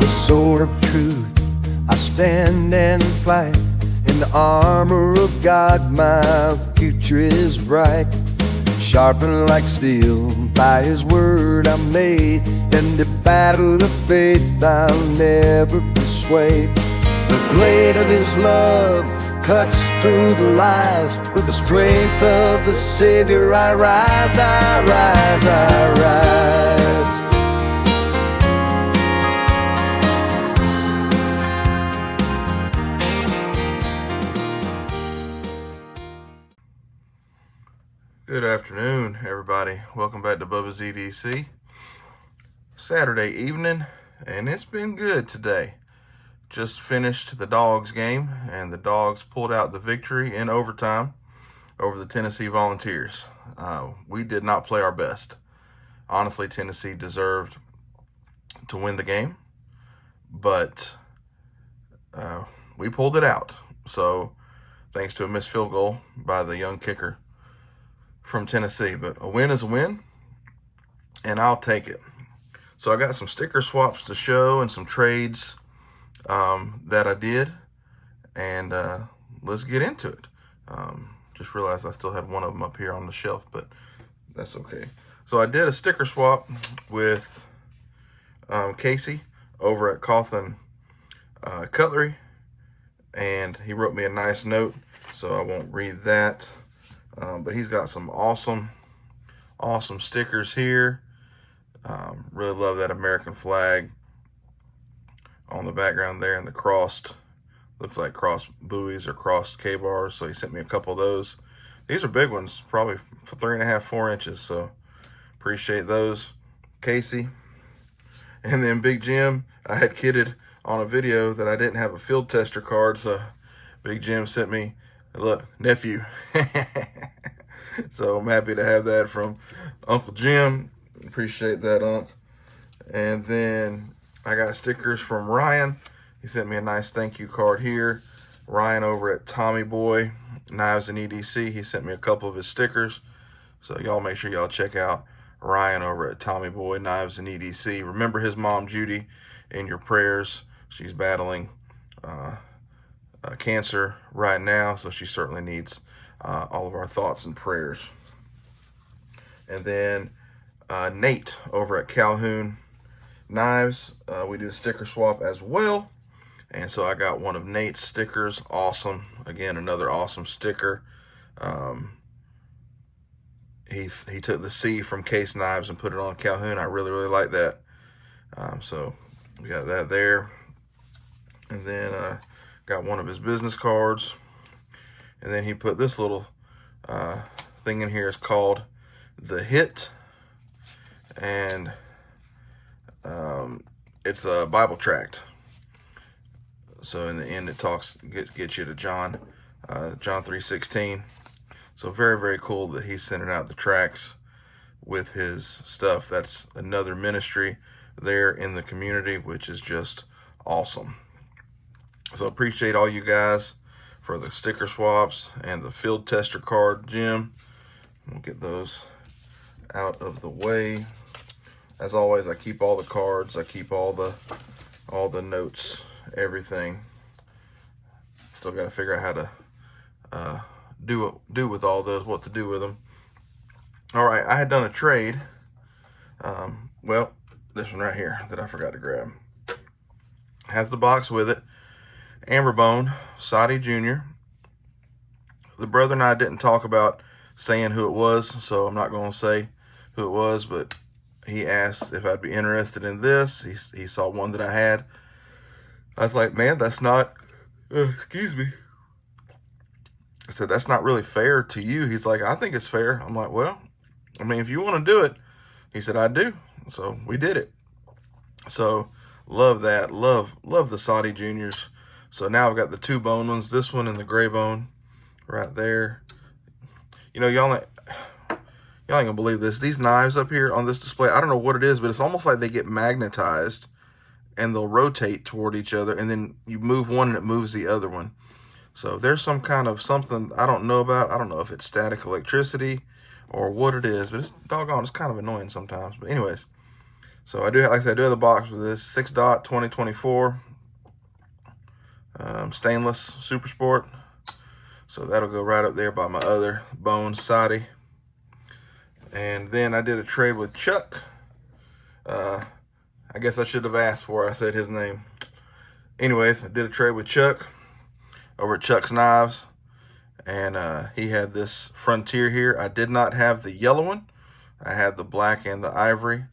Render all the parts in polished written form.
the sword of truth, I stand and fight. In the armor of God, my future is bright. Sharpened like steel, by His word I'm made. In the battle of faith I'll never be swayed. The blade of His love cuts through the lies. With the strength of the Savior I rise, I rise, I rise. Good afternoon, everybody. Welcome back to Bubba's EDC. Saturday evening, and it's been good today. Just finished the Dogs game, and the Dogs pulled out the victory in overtime over the Tennessee Volunteers. We did not play our best. Honestly, Tennessee deserved to win the game, but we pulled it out. So, thanks to a missed field goal by the young kicker from Tennessee. But a win is a win, and I'll take it. So I got some sticker swaps to show and some trades that I did, and let's get into it. Just realized I still had one of them up here on the shelf, but that's okay. So I did a sticker swap with Casey over at Cawthon Cutlery, and he wrote me a nice note, so I won't read that. But he's got some awesome stickers here. Really love that American flag on the background there, and the crossed, looks like crossed buoys or crossed K-bars. So he sent me a couple of those. These are big ones, probably 3.5, 4 inches. So appreciate those, Casey. And then Big Jim, I had kidded on a video that I didn't have a field tester card. So Big Jim sent me, look, nephew. So I'm happy to have that from Uncle Jim. Appreciate that, Unc. And then I got stickers from Ryan. He sent me a nice thank you card here. Ryan over at Tommy Boy Knives and EDC. He sent me a couple of his stickers. So y'all make sure y'all check out Ryan over at Tommy Boy Knives and EDC. Remember his mom, Judy, in your prayers. She's battling cancer right now, so she certainly needs all of our thoughts and prayers. And then Nate over at Calhoun Knives, we did a sticker swap as well, and so I got one of Nate's stickers. Awesome. Again, another awesome sticker. He took the C from Case Knives and put it on Calhoun. I really like that. So we got that there. And then got one of his business cards. And then he put this little thing in here. It's called The Hit. And it's a Bible tract. So in the end, it gets you to John 3:16. So very cool that he's sending out the tracts with his stuff. That's another ministry there in the community, which is just awesome. So appreciate all you guys for the sticker swaps and the field tester card, Jim. We'll get those out of the way. As always, I keep all the cards. I keep all the notes, everything. Still got to figure out how to do with all those, what to do with them. All right, I had done a trade. Well, this one right here that I forgot to grab has the box with it. Amberbone, Sadi Jr. The brother and I didn't talk about saying who it was, so I'm not going to say who it was, but he asked if I'd be interested in this. He saw one that I had. I was like, man, that's not, excuse me. I said, that's not really fair to you. He's like, I think it's fair. I'm like, well, I mean, if you want to do it. He said, I do. So we did it. So love that. Love the Sadi Juniors. So now I've got the two bone ones, this one and the gray bone right there. You know, y'all ain't gonna believe this. These knives up here on this display, I don't know what it is, but it's almost like they get magnetized and they'll rotate toward each other, and then you move one and it moves the other one. So there's some kind of something I don't know about. I don't know if it's static electricity or what it is, but it's doggone, it's kind of annoying sometimes. But anyways, So I do, like I said, I do have the box with this 6-dot 2024 stainless Super Sport. So that'll go right up there by my other bone sidey. And then I did a trade with Chuck. I guess I should have asked before I said his name. Anyways, I did a trade with Chuck over at Chuck's Knives. And he had this Frontier here. I did not have the yellow one. I had the black and the ivory.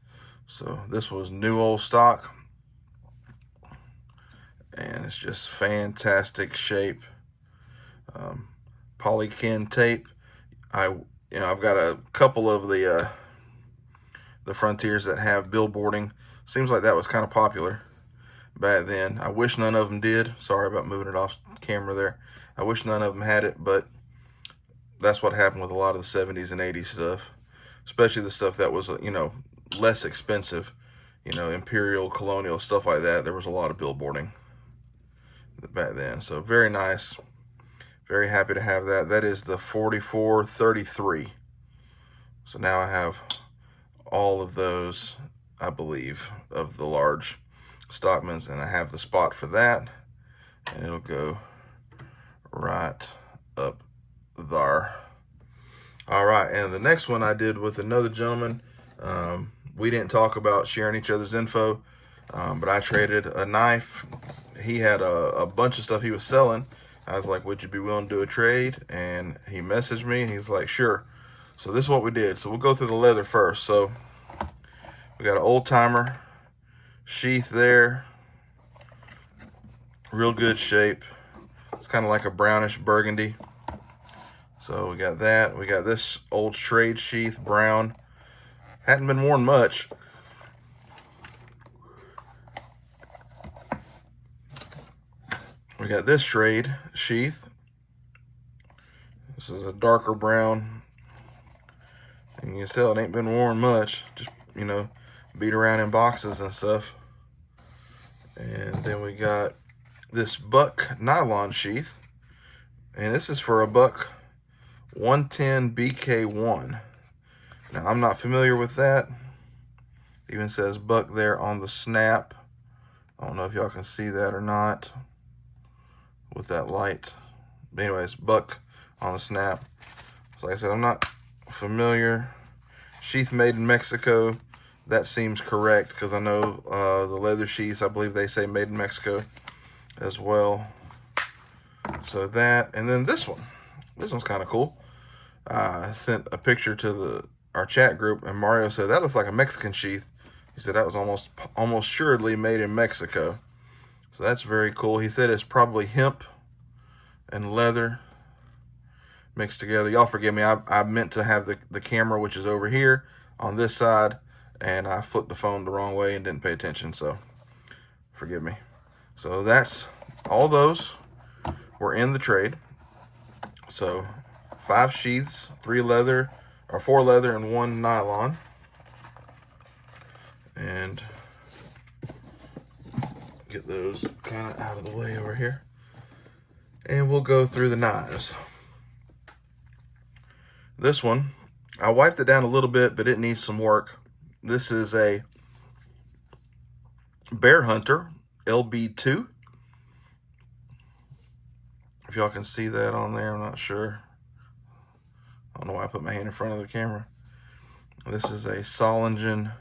So this was new old stock. And it's just fantastic shape. Polykin tape. I've got a couple of the Frontiers that have billboarding. Seems like that was kind of popular back then. I wish none of them did. Sorry about moving it off camera there. I wish none of them had it, but that's what happened with a lot of the 70s and 80s stuff, especially the stuff that was, less expensive, Imperial, Colonial, stuff like that. There was a lot of billboarding back then. So very nice. Very happy to have that. That is the 4433. So now I have all of those, I believe, of the large Stockmans, and I have the spot for that, and it'll go right up there. All right, and the next one I did with another gentleman. We didn't talk about sharing each other's info, but I traded a knife. He had a bunch of stuff he was selling. I was like, would you be willing to do a trade? And he messaged me, and he's like, sure. So this is what we did. So we'll go through the leather first. So we got an old timer sheath there. Real good shape. It's kind of like a brownish burgundy. So we got that. We got this old trade sheath, brown. Hadn't been worn much. We got this trade sheath. This is a darker brown. And you can tell it ain't been worn much. Just, beat around in boxes and stuff. And then we got this buck nylon sheath. And this is for a buck 110 BK1. Now, I'm not familiar with that. It even says buck there on the snap. I don't know if y'all can see that or not with that light. But anyways, buck on the snap. So like I said, I'm not familiar. Sheath made in Mexico. That seems correct because I know the leather sheaths, I believe they say made in Mexico as well. So that, and then this one. This one's kind of cool. I sent a picture to our chat group, and Mario said that looks like a Mexican sheath. He said that was almost assuredly made in Mexico. So that's very cool. He said it's probably hemp and leather mixed together. Y'all forgive me. I meant to have the camera, which is over here on this side, and I flipped the phone the wrong way and didn't pay attention. So forgive me. So that's all those were in the trade. So 5 sheaths, 4 leather and 1 nylon. And get those kind of out of the way over here. And we'll go through the knives. This one, I wiped it down a little bit, but it needs some work. This is a Bear Hunter LB2. If y'all can see that on there, I'm not sure. I don't know why I put my hand in front of the camera. This is a Solingen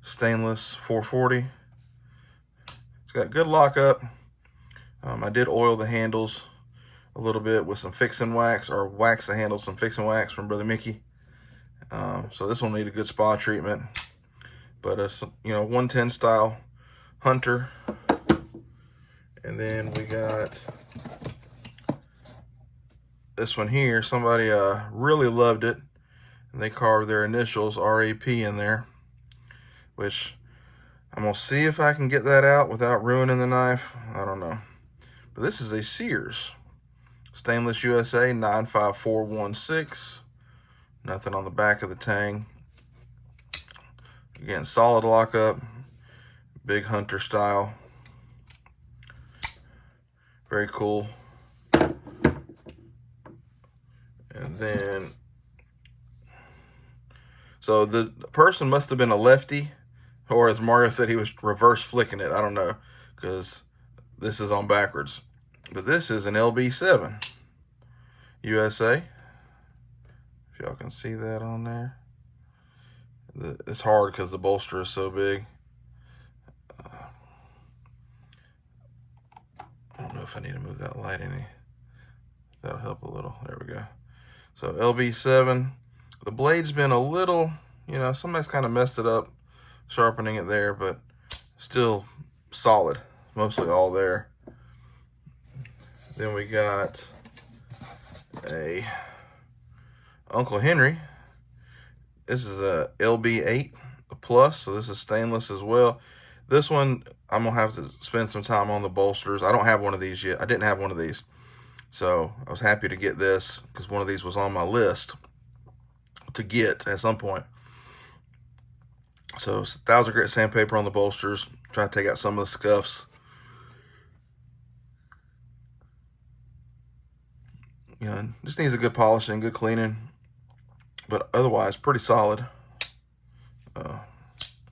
stainless 440. It's got good lockup. I did oil the handles a little bit with some fixing wax, or wax the handles, some fixing wax from Brother Mickey. So this one will need a good spa treatment. But a 110 style Hunter. And then we got this one here. Somebody really loved it, and they carved their initials RAP in there, which I'm gonna see if I can get that out without ruining the knife. I don't know. But this is a Sears Stainless USA 95416. Nothing on the back of the tang. Again, solid lockup, big Hunter style. Very cool. And then, so the person must have been a lefty. Or as Mario said, he was reverse flicking it. I don't know, because this is on backwards. But this is an LB7 USA. If y'all can see that on there. It's hard because the bolster is so big. I don't know if I need to move that light any. That'll help a little. There we go. So LB7. The blade's been a little, you know, somebody's kind of messed it up sharpening it there, but still solid. Mostly all there. Then we got a Uncle Henry. This is a LB8 plus, so this is stainless as well. This one, I'm gonna have to spend some time on the bolsters. I don't have one of these yet. I didn't have one of these. So I was happy to get this because one of these was on my list to get at some point. So it's 1000 grit sandpaper on the bolsters. Trying to take out some of the scuffs. You know, just needs a good polishing, good cleaning. But otherwise, pretty solid.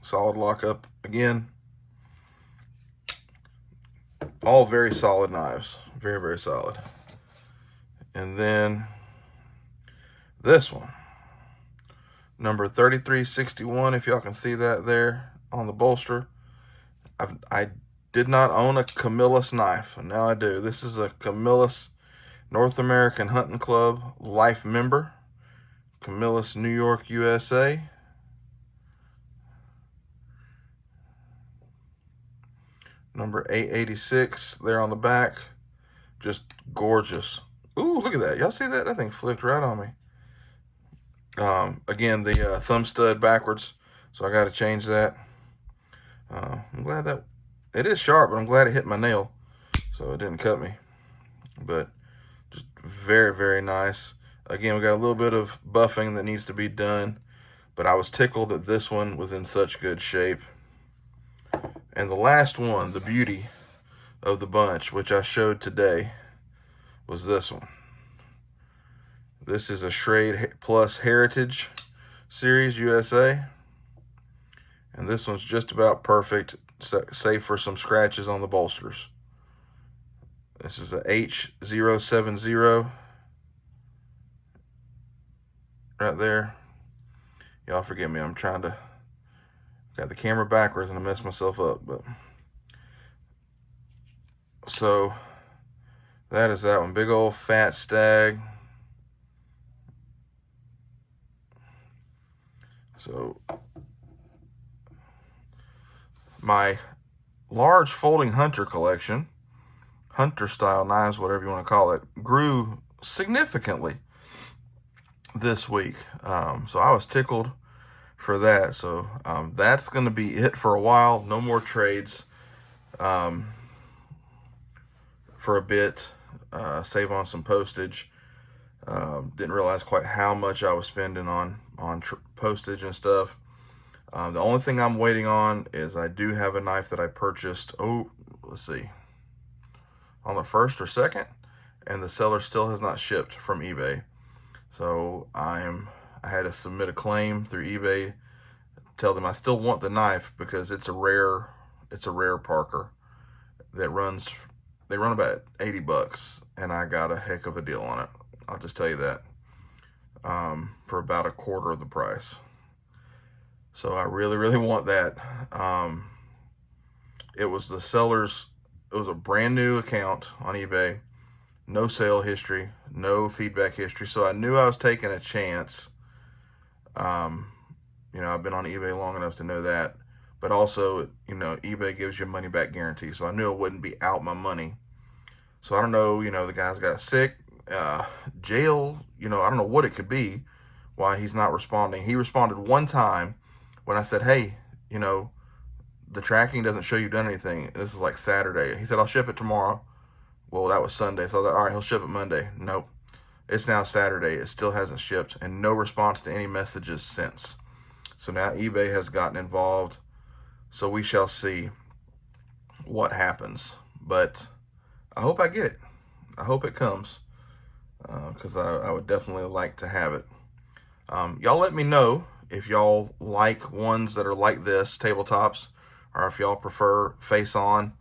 Solid lockup again. All very solid knives. Very, very solid. And then this one. Number 3361, if y'all can see that there on the bolster. I did not own a Camillus knife, and now I do. This is a Camillus North American Hunting Club Life member. Camillus, New York, USA. Number 886 there on the back. Just gorgeous. Ooh, look at that. Y'all see that? That thing flipped right on me. Again, the thumb stud backwards, so I got to change that. I'm glad that it is sharp, but I'm glad it hit my nail, so it didn't cut me. But just very, very nice. Again, we got a little bit of buffing that needs to be done, but I was tickled that this one was in such good shape. And the last one, the beauty of the bunch, which I showed today, was this one. This is a Schrade Plus Heritage Series USA. And this one's just about perfect, save for some scratches on the bolsters. This is a H070 right there. Y'all forgive me, I'm trying to, got the camera backwards and I messed myself up, but. So, that is that one. Big old fat stag. So, my large folding hunter collection, hunter style knives, whatever you want to call it, grew significantly this week. So I was tickled for that. So that's going to be it for a while. No more trades for a bit. Save on some postage. Didn't realize quite how much I was spending on postage and stuff. The only thing I'm waiting on is I do have a knife that I purchased, let's see, on the 1st or 2nd, and the seller still has not shipped from eBay. So I had to submit a claim through eBay, tell them I still want the knife because it's a rare Parker that they run about 80 bucks, and I got a heck of a deal on it. I'll just tell you that, for about a quarter of the price. So I really, really want that. It was the seller's, it was a brand new account on eBay, no sale history, no feedback history. So I knew I was taking a chance. You know, I've been on eBay long enough to know that, but also, you know, eBay gives you a money back guarantee. So I knew it wouldn't be out my money. So I don't know, you know, the guy's got sick, jail, you know, I don't know what it could be, why he's not responding. He responded one time when I said, hey, you know, the tracking doesn't show you've done anything. This is like Saturday. He said, I'll ship it tomorrow. Well, that was Sunday. So I was like, all right, he'll ship it Monday. Nope. It's now Saturday. It still hasn't shipped, and no response to any messages since. So now eBay has gotten involved. So we shall see what happens. But I hope I get it. I hope it comes, because I would definitely like to have it. Y'all let me know if y'all like ones that are like this, tabletops, or if y'all prefer face on,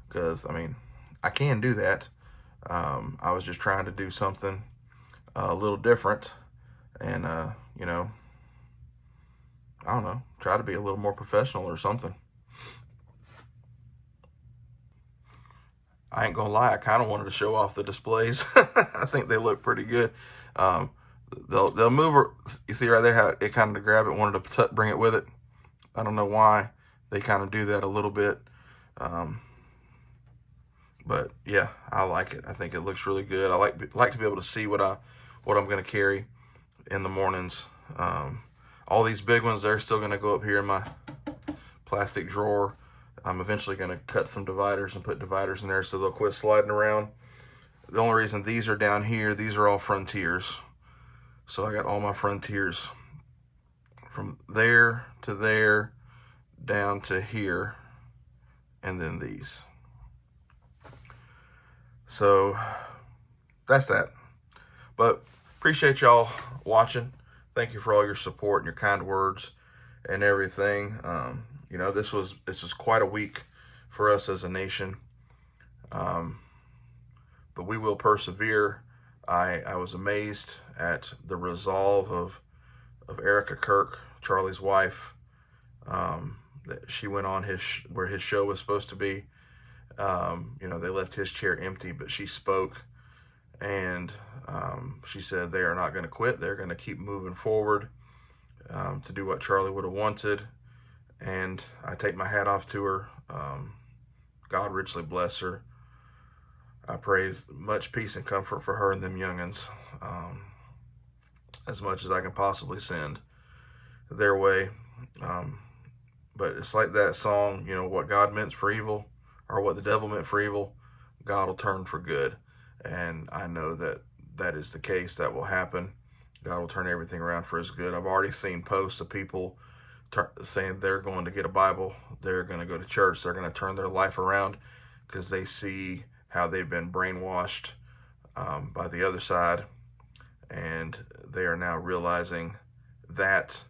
because I mean, I can do that. I was just trying to do something a little different, and you know, I don't know, try to be a little more professional or something. I ain't gonna lie, I kind of wanted to show off the displays. I think they look pretty good. They'll move. You see right there how it kind of grab it, wanted to bring it with it. I don't know why they kind of do that a little bit. But yeah, I like it. I think it looks really good. I like to be able to see what I'm going to carry in the mornings. All these big ones, they're still going to go up here in my plastic drawer. I'm eventually going to cut some dividers and put dividers in there so they'll quit sliding around. The only reason these are down here, these are all Frontiers. So I got all my Frontiers from there to there, down to here, and then these. So that's that. But appreciate y'all watching. Thank you for all your support and your kind words and everything. You know, this was quite a week for us as a nation. But we will persevere. I was amazed at the resolve of Erica Kirk, Charlie's wife. That she went on where his show was supposed to be. You know, they left his chair empty, but she spoke, and she said they are not going to quit. They're going to keep moving forward to do what Charlie would have wanted. And I take my hat off to her. God richly bless her. I pray much peace and comfort for her and them youngins, as much as I can possibly send their way. But it's like that song, you know, what God meant for evil, or what the devil meant for evil, God will turn for good. And I know that that is the case. That will happen. God will turn everything around for his good. I've already seen posts of people saying they're going to get a Bible, they're going to go to church, they're going to turn their life around because they see how they've been brainwashed by the other side, and they are now realizing that.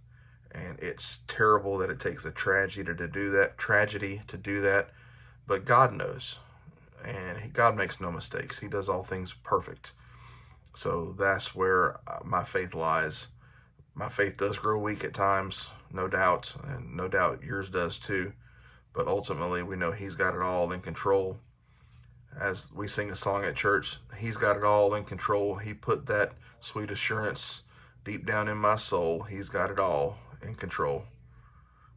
And it's terrible that it takes a tragedy to do that, but God knows, and God makes no mistakes. He does all things perfect. So that's where my faith lies. My faith does grow weak at times, no doubt, and no doubt yours does too. But ultimately, we know he's got it all in control. As we sing a song at church, he's got it all in control. He put that sweet assurance deep down in my soul. He's got it all in control.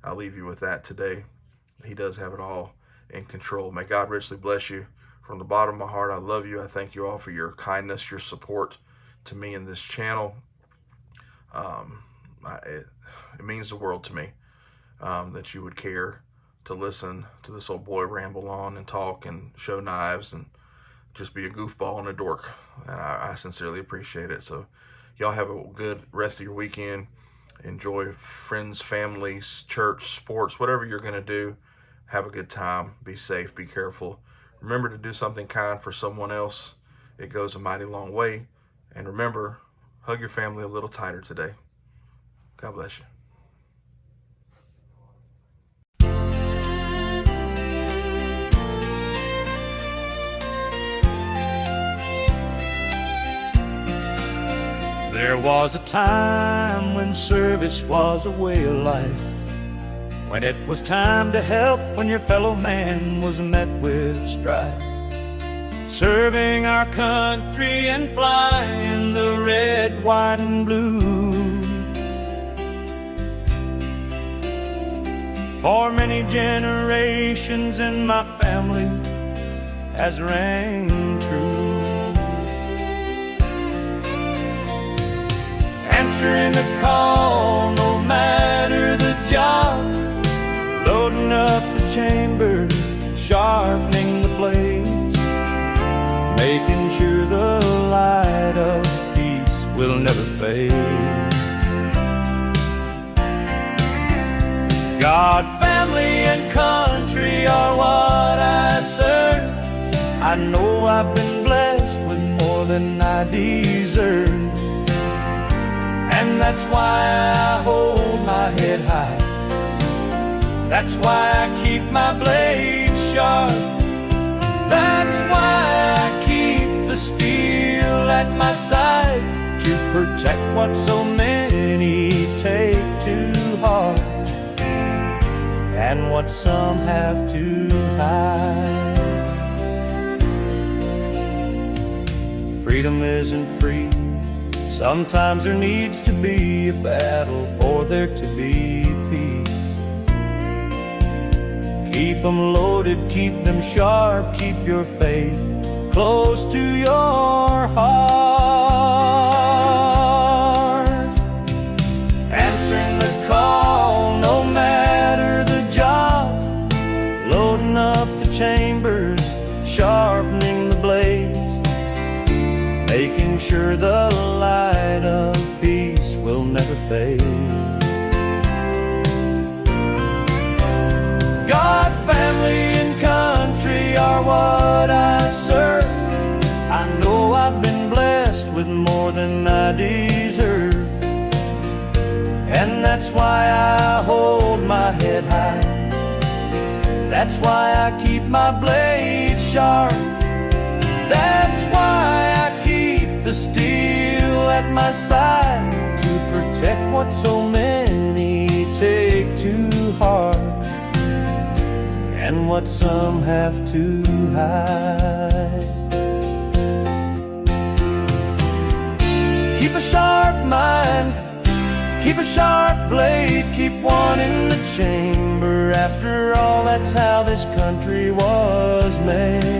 I'll leave you with that today. He does have it all in control. May God richly bless you. From the bottom of my heart, I love you. I thank you all for your kindness, your support to me in this channel. It means the world to me that you would care to listen to this old boy ramble on and talk and show knives and just be a goofball and a dork. I sincerely appreciate it. So y'all have a good rest of your weekend. Enjoy friends, families, church, sports, whatever you're going to do. Have a good time. Be safe. Be careful. Remember to do something kind for someone else. It goes a mighty long way. And remember, hug your family a little tighter today. God bless you. There was a time when service was a way of life, when it was time to help when your fellow man was met with strife. Serving our country and flying the red, white, and blue. For many generations in my family has rang true. Answering the call, no matter the job, loading up the chambers, sharpening the blades, making sure the light of peace will never fade. God, family, and country are what I serve. I know I've been blessed with more than I deserve. And And that's why I hold my head high. That's why I keep my blade sharp. That's why I keep the steel at my side, to protect what so many take to heart, and what some have to hide. Freedom isn't free. Sometimes there needs to be a battle for there to be peace. Keep them loaded, keep them sharp, keep your faith close to your heart. Answering the call, no matter the job. Loading up the chambers, sharpening the blades, making sure the light of peace will never fade. God, family, and country are what I serve. I know I've been blessed with more than I deserve, and that's why I hold my head high. That's why I keep my blade sharp. That's why I keep the steel at my side, to protect what so many take to heart, and what some have to hide. Keep a sharp mind, keep a sharp blade, keep one in the chamber. After all, that's how this country was made.